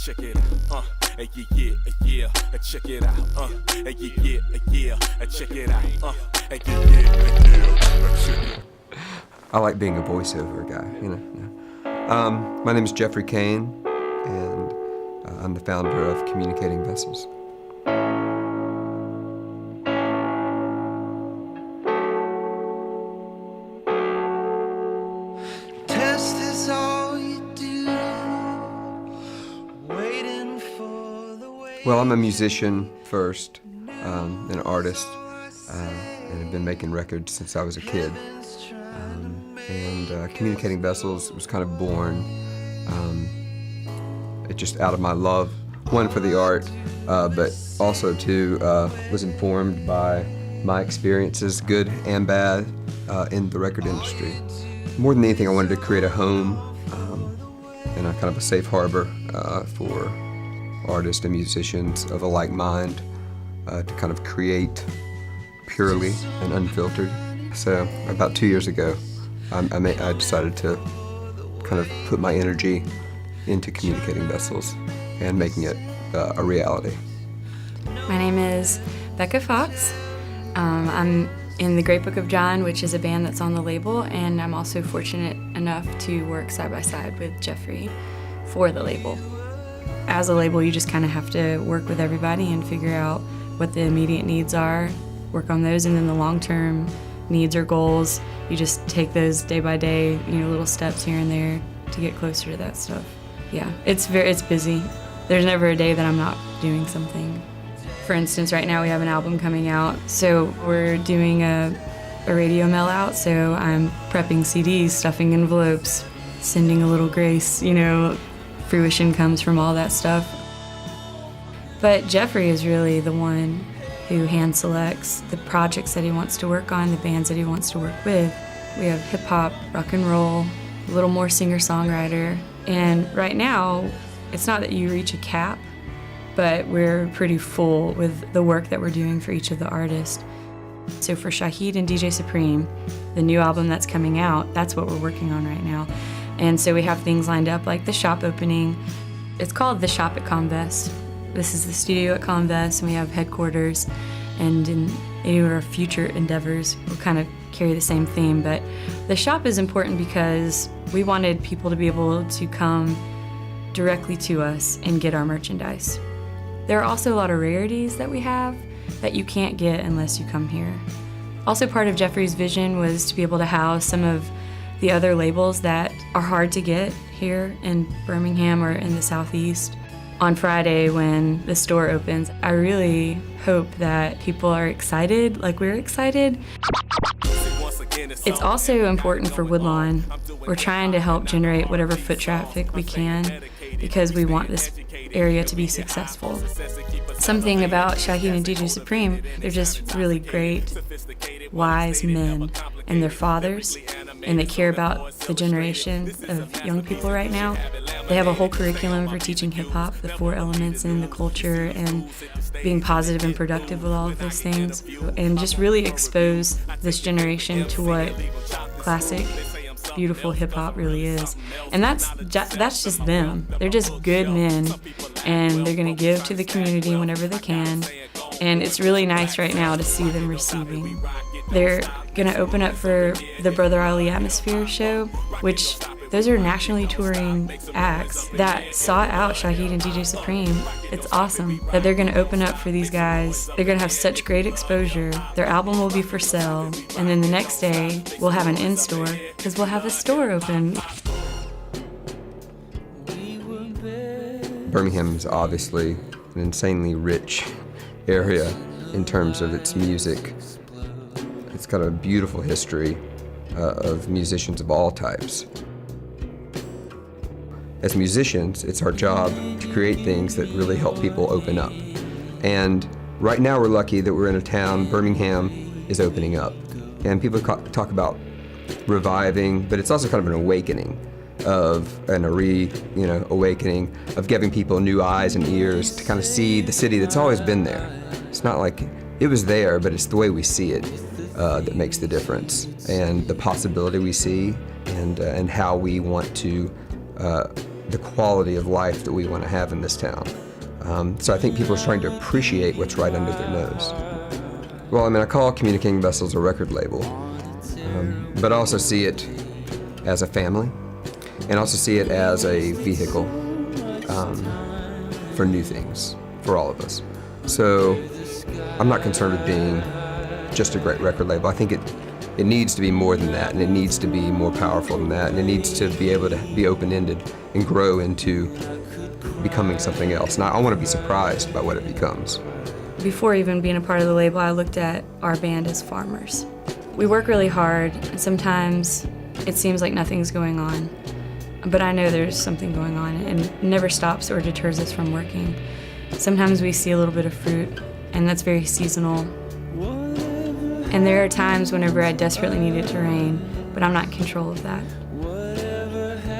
check it out, hey, yeah, check it out, hey, yeah, check it out, hey, yeah, check it. I like being a voiceover guy, you know. My name is Jeffrey Cain, and I'm the founder of Communicating Vessels. Well, I'm a musician first, an artist, and have been making records since I was a kid. Communicating Vessels was kind of born just out of my love, one for the art, but also too was informed by my experiences, good and bad, in the record industry. More than anything, I wanted to create a home and a kind of a safe harbor for artists and musicians of a like mind to kind of create purely and unfiltered. So about 2 years ago, I decided to kind of put my energy into Communicating Vessels and making it a reality. My name is Bekah Fox. I'm in the Great Book of John, which is a band that's on the label, and I'm also fortunate enough to work side by side with Jeffrey for the label. As a label, you just kind of have to work with everybody and figure out what the immediate needs are, work on those, and then the long-term needs or goals, you just take those day by day, little steps here and there to get closer to that stuff. Yeah, it's busy. There's never a day that I'm not doing something. For instance, right now we have an album coming out, so we're doing a radio mail out, so I'm prepping CDs, stuffing envelopes, sending a little grace, fruition comes from all that stuff. But Jeffrey is really the one who hand selects the projects that he wants to work on, the bands that he wants to work with. We have hip hop, rock and roll, a little more singer-songwriter. And right now, it's not that you reach a cap, but we're pretty full with the work that we're doing for each of the artists. So for Shaheed and DJ Supreme, the new album that's coming out, that's what we're working on right now. And so we have things lined up like the shop opening. It's called The Shop at Convest. This is the studio at Convest, and we have headquarters. And in any of our future endeavors, we'll kind of carry the same theme. But the shop is important because we wanted people to be able to come directly to us and get our merchandise. There are also a lot of rarities that we have that you can't get unless you come here. Also, part of Jeffrey's vision was to be able to house some of the other labels that are hard to get here in Birmingham or in the Southeast. On Friday when the store opens, I really hope that people are excited like we're excited. It's also important for Woodlawn. We're trying to help generate whatever foot traffic we can because we want this area to be successful. Something about Shaheed and DJ Supreme, they're just really great, wise men, and they're fathers, and they care about the generation of young people right now. They have a whole curriculum for teaching hip-hop, the 4 elements in the culture, and being positive and productive with all of those things, and just really expose this generation to what classic, beautiful hip-hop really is. And that's just them. They're just good men, and they're going to give to the community whenever they can, and it's really nice right now to see them receiving. They're going to open up for the Brother Ali Atmosphere show, which those are nationally touring acts that sought out Shaheed and DJ Supreme. It's awesome that they're going to open up for these guys. They're going to have such great exposure. Their album will be for sale, and then the next day we'll have an in-store because we'll have a store open. Birmingham is obviously an insanely rich area in terms of its music. It's got a beautiful history of musicians of all types. As musicians, it's our job to create things that really help people open up. And right now we're lucky that we're in a town, Birmingham is opening up. And people talk about reviving, but it's also kind of an awakening awakening of giving people new eyes and ears to kind of see the city that's always been there. It's not like it was there, but it's the way we see it that makes the difference, and the possibility we see, and how we want to the quality of life that we want to have in this town. So I think people are starting to appreciate what's right under their nose. Well, I mean, I call Communicating Vessels a record label, but I also see it as a family, and also see it as a vehicle for new things for all of us. So I'm not concerned with being just a great record label. I think it needs to be more than that, and it needs to be more powerful than that, and it needs to be able to be open-ended and grow into becoming something else. And I want to be surprised by what it becomes. Before even being a part of the label, I looked at our band as farmers. We work really hard, and sometimes it seems like nothing's going on. But I know there's something going on, and it never stops or deters us from working. Sometimes we see a little bit of fruit, and that's very seasonal. And there are times whenever I desperately need it to rain, but I'm not in control of that.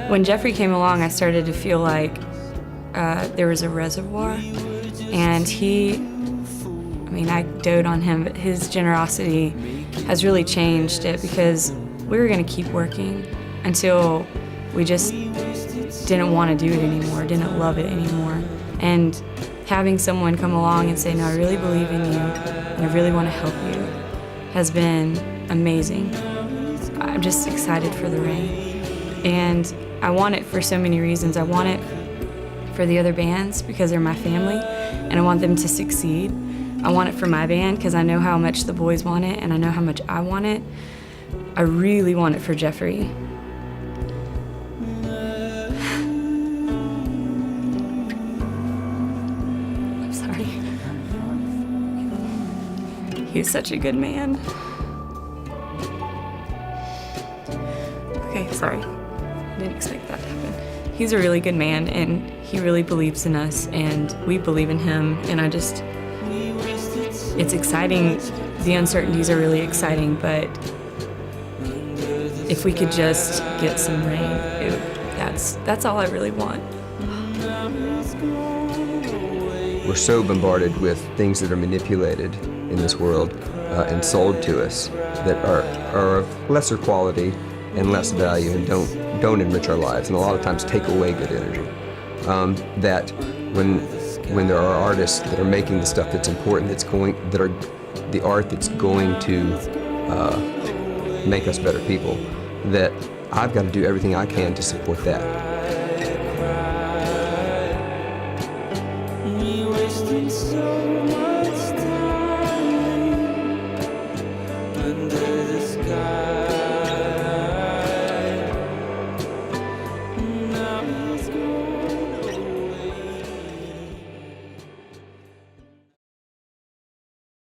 When Jeffrey came along, I started to feel like there was a reservoir, and I dote on him, but his generosity has really changed it, because we were going to keep working until we just didn't want to do it anymore, didn't love it anymore. And having someone come along and say, no, I really believe in you, and I really want to help you, has been amazing. I'm just excited for the rain. And I want it for so many reasons. I want it for the other bands because they're my family, and I want them to succeed. I want it for my band because I know how much the boys want it, and I know how much I want it. I really want it for Jeffrey. I'm sorry. He's such a good man. Okay, sorry. I didn't expect that to happen. He's a really good man, and he really believes in us, and we believe in him, and it's exciting. The uncertainties are really exciting, but if we could just get some rain, that's all I really want. We're so bombarded with things that are manipulated in this world and sold to us that are of lesser quality and less value and don't enrich our lives, and a lot of times take away good energy. That when there are artists that are making the stuff that's important, that are the art that's going to make us better people, that I've got to do everything I can to support that.